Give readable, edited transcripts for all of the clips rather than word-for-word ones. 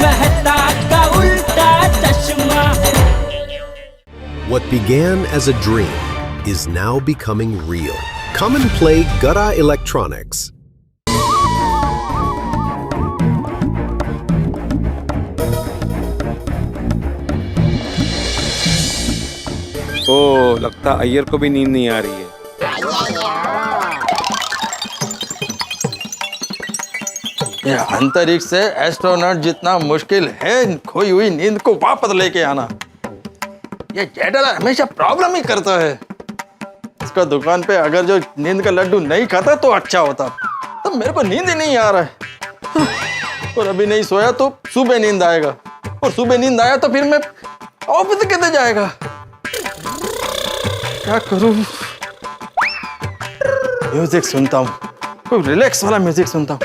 मेहता का उल्टा चश्मा। What began as a dream is now becoming real. Come and play Gada Electronics. ओ, लगता अय्यर को भी नींद नहीं आ रही है। ये अंतरिक्ष से एस्ट्रोनॉट जितना मुश्किल है खोई हुई नींद को वापस लेके आना। ये जेठालाल हमेशा प्रॉब्लम ही करता है। इसका दुकान पे अगर जो नींद का लड्डू नहीं खाता तो अच्छा होता। तब मेरे को नींद ही नहीं आ रहा है और अभी नहीं सोया तो सुबह नींद आएगा और सुबह नींद आया तो फिर मैं ऑफिस कैसे जाएगा? क्या करूं? म्यूजिक सुनता हूँ, कोई रिलैक्स वाला म्यूजिक सुनता हूँ।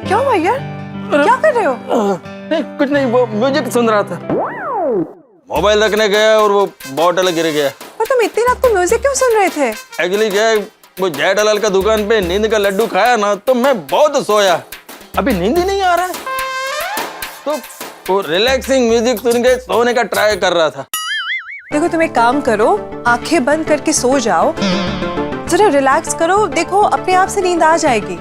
क्या हुआ यार? क्या कर रहे हो? नहीं कुछ नहीं, वो म्यूजिक सुन रहा था। मोबाइल रखने गया और वो बॉटल गिर गया। पर तुम इतनी रात को म्यूजिक क्यों सुन रहे थे? एक्चुअली क्या है, वो जेठालाल का दुकान पे नींद का लड्डू खाया ना तो मैं बहुत सोया, अभी नींद ही नहीं आ रहा है। तो वो रिलैक्सिंग म्यूजिक सुन के सोने का ट्राई कर रहा था। देखो तुम एक काम करो, आंखें बंद करके सो जाओ, जरा रिलैक्स करो, देखो अपने आप से नींद आ जाएगी।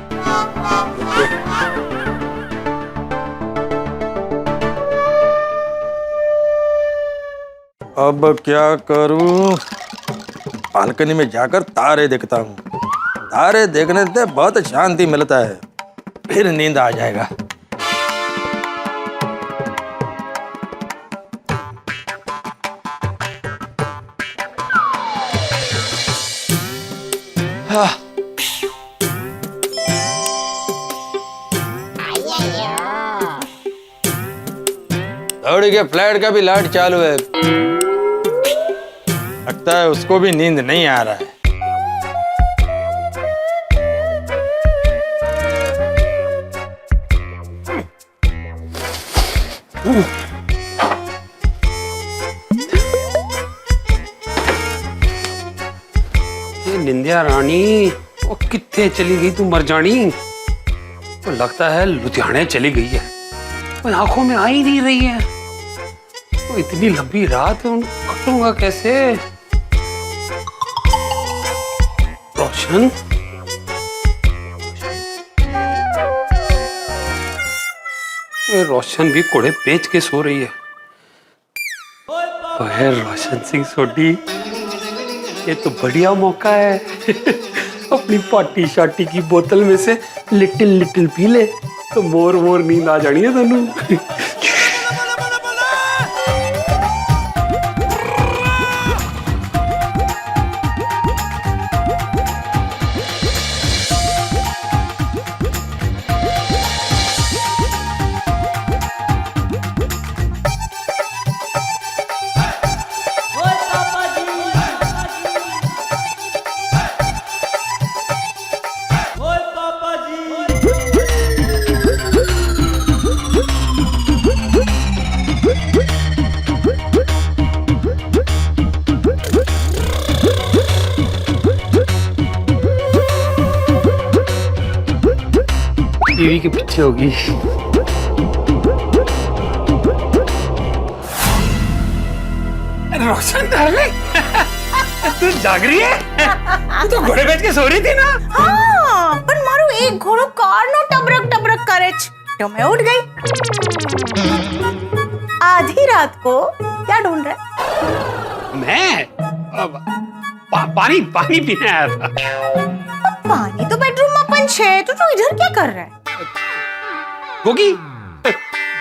अब क्या करूं? बालकनी में जाकर तारे देखता हूँ। तारे देखने से बहुत शांति मिलता है, फिर नींद आ जाएगा। हाँ। दौड़ी के फ्लैट का भी लाइट चालू है, लगता है उसको भी नींद नहीं आ रहा है। ये निंदिया रानी वो कित्थे चली गई तू मर जानी? तो लगता है लुधियाने चली गई है, वो आंखों में आ ही नहीं रही है। तो इतनी लंबी रात कटूंगा कैसे? रोशन, रोशन भी कोड़े पेच के सो रही है। ओए रोशन सिंह सोडी, ये तो बढ़िया मौका है अपनी पार्टी शार्टी की बोतल में से लिटिल लिटिल पी ले तो मोर मोर नींद आ जानी है तेनू। टीवी के पीछे होगी। रोशन डार्लिंग, तू जाग रही है? तू तो घोड़े बेच के सो रही थी ना? हाँ, पर मारू एक घोड़ो कार नो टबरक टबरक करे तो मैं उठ गई। आधी रात को क्या ढूंढ रहा है? मैं पानी पानी पीने आया था। पानी तो बेडरूम में अपन छे, तो इधर क्या कर रहा है? गोगी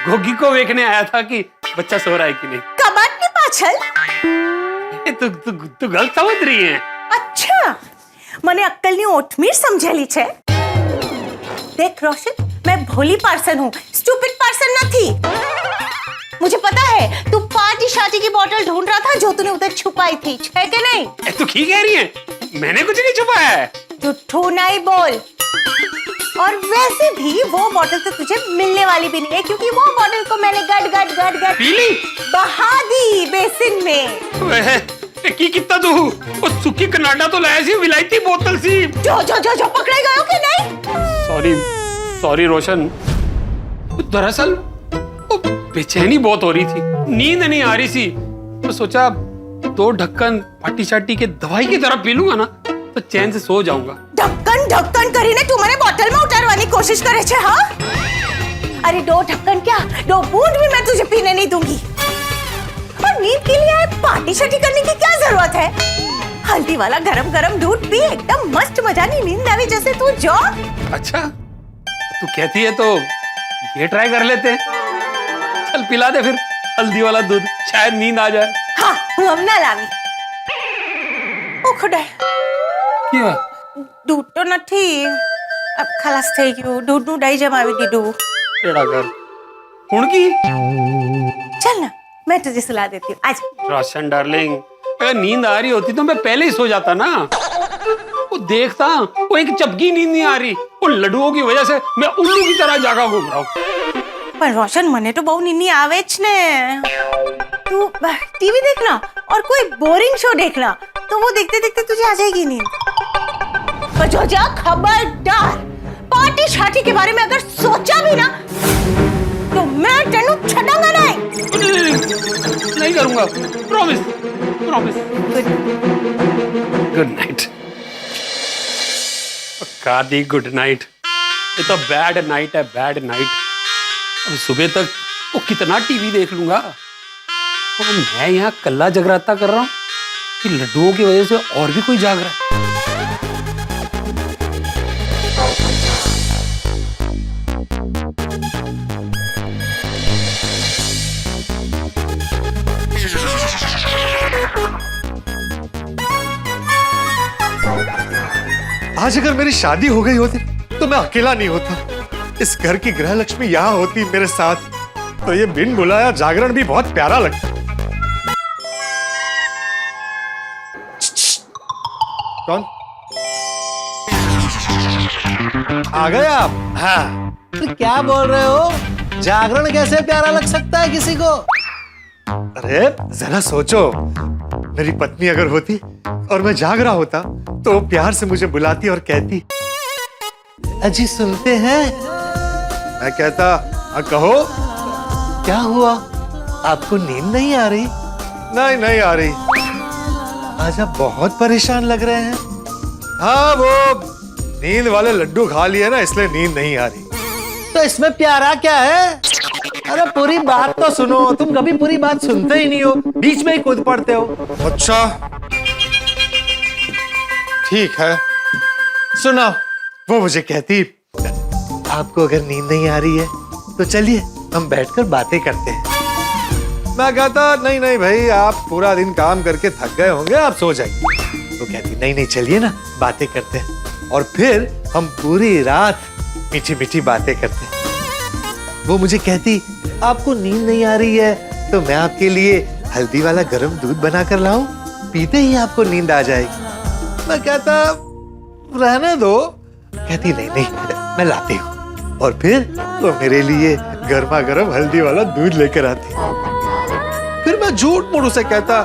गोगी को देखने आया था कि बच्चा सो रहा है कि नहीं। कबाड़ की पाछल? तू गलत समझ रही है। अच्छा, मने अक्कल नी ओठमीर समझेली छे। देख रोशन, मैं भोली पर्सन हूँ, स्टूपिड पर्सन नहीं। मुझे पता है तू पार्टी शार्टी की बोतल ढूंढ रहा था जो तूने उधर छुपाई थी, है कि नहीं? तू ठीक कह रही है, मैंने कुछ नहीं छुपाया है। झूठू नहीं बोल। और वैसे भी वो बॉटल तो तुझे मिलने वाली भी नहीं है, क्योंकि वो बॉटल को मैंने गट गट गट गट पी ली? बहा दी बेसिन में। वह की कितना तू वो सुखी कनाडा तो लाया सी विलायती बोतल सी। जो जो जो जो पकड़े गए हो कि नहीं? सॉरी सॉरी रोशन, दरअसल वो बेचैनी बहुत हो रही थी, नींद नहीं आ रही थी, तो सोचा 2 ढक्कन पाटी शाटी के दवाई की तरह पी लूंगा ना तो चैन से सो जाऊंगा। ढक्कन ढक्कन કરીને તું મને બોટલમાં ઉતારવાની કોશિશ કરે છે હા? अरे 2 ढक्कन क्या, 2 बूंद भी मैं तुझे पीने नहीं दूंगी। और नींद के लिए पार्टी शाटी करने की क्या जरूरत है? हल्दी वाला गरम गरम दूध पी, एकदम मस्त मजानी नींद आवी जैसे तू जो। अच्छा तू कहती है तो ये ट्राई कर लेते हैं। चल पिला दे फिर हल्दी वाला दूध, शायद नींद आ जाए। हाँ હું હમણાં લાવી। ઓ ખુદાય, क्या दूध तो નથી, अब ખલાસ થઈ ગયું, दूधનું દહીં જમાવી દીધું। टेढ़ा कर हुणकी। चल ना मैं तुझे सुला देती हूँ, आज। रोशन डार्लिंग, अगर नींद आ रही होती तो मैं पहले ही सो जाता ना। वो देखता वो एक चपकी नींद नहीं आ रही, वो लड्डुओं की वजह से मैं उल्लू की तरह जागा घूम रहा हूँ। पर रोशन मने तो बहु नींद आवे ज ने। तू टीवी देखना और कोई बोरिंग शो देखना, तो वो देखते देखते तुझे आ जाएगी नींद। पर जो जा खबरदार, पार्टी शाटी के बारे में अगर सोचा भी ना तो मैं तेनू छड़ांगा नहीं। नहीं करूंगा, प्रॉमिस प्रॉमिस। Good night. कादी गुड नाइट, ये तो बैड नाइट है, बैड नाइट। अब सुबह तक वो कितना टीवी देख लूंगा, और मैं यहाँ कल्ला जगराता कर रहा हूँ कि लड्डुओं की वजह से और भी कोई जाग रहा है। आज अगर मेरी शादी हो गई होती तो मैं अकेला नहीं होता, इस घर की गृह लक्ष्मी यहाँ होती मेरे साथ, तो ये बिन बुलाया जागरण भी बहुत प्यारा लगता। कौन आ गए आप? हाँ। तो क्या बोल रहे हो? जागरण कैसे प्यारा लग सकता है किसी को? अरे जरा सोचो, मेरी पत्नी अगर होती और मैं जाग रहा होता तो वो प्यार से मुझे बुलाती और कहती, अजी सुनते हैं? मैं कहता हाँ कहो। क्या हुआ, आपको नींद नहीं आ रही? नहीं नहीं आ रही। आज आप बहुत परेशान लग रहे हैं। हाँ वो नींद वाले लड्डू खा लिए ना, इसलिए नींद नहीं आ रही। तो इसमें प्यारा क्या है? अरे पूरी बात तो सुनो, तुम कभी पूरी बात सुनते ही नहीं हो, बीच में ही कूद पड़ते हो। अच्छा ठीक है, सुना। वो मुझे कहती, आपको अगर नींद नहीं आ रही है तो चलिए हम बैठकर बातें करते हैं। मैं कहता नहीं नहीं भाई, आप पूरा दिन काम करके थक गए होंगे, आप सो जाइए। तो कहती नहीं नहीं चलिए ना बातें करते हैं, और फिर हम पूरी रात मीठी मीठी बातें करते हैं। वो मुझे कहती आपको नींद नहीं आ रही है तो मैं आपके लिए हल्दी वाला गर्म दूध बनाकर लाऊं, पीते ही आपको नींद आ जाएगी। मैं कहता रहने दो। कहती नहीं नहीं मैं लाती हूँ, और फिर वो मेरे लिए गर्मा गर्म हल्दी वाला दूध लेकर आती। फिर मैं झूठ मूठ उसे कहता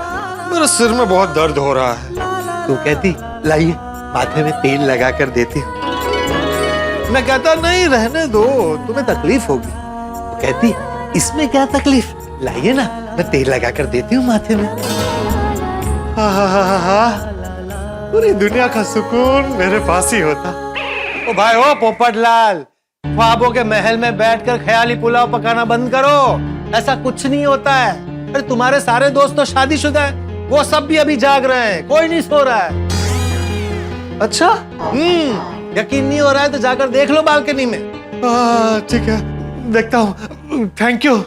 मेरे सिर में बहुत दर्द हो रहा है। तो कहती लाइए माथे में तेल लगा कर देती हूँ। मैं कहता नहीं रहने दो, तुम्हें तकलीफ होगी। तो कहती इसमें क्या तकलीफ, लाइए ना मैं तेल लगा कर देती हूँ माथे में। पूरी दुनिया का सुकून मेरे पास ही होता। ओ भाई ओ पोपटलाल, ख्वाबों के महल में बैठकर ख्याली पुलाव पकाना बंद करो, ऐसा कुछ नहीं होता है। अरे तुम्हारे सारे दोस्त तो शादीशुदा हैं, वो सब भी अभी जाग रहे हैं, कोई नहीं सो रहा है। अच्छा यकीन नहीं हो रहा है तो जाकर देख लो बालकनी में। ठीक है देखता हूँ। Thank you.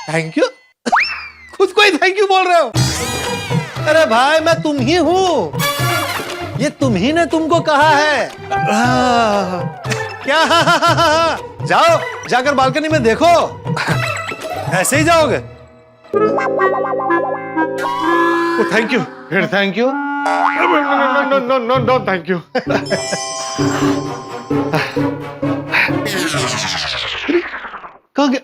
Thank you? खुद को ही थैंक यू बोल रहे हो? अरे भाई मैं तुम ही हूँ, ये तुम ही ने तुमको कहा है। क्या? जाओ जाकर बालकनी में देखो। ऐसे ही जाओगे? Thank you. फिर thank you? No no no no no thank you. कहाँ गया?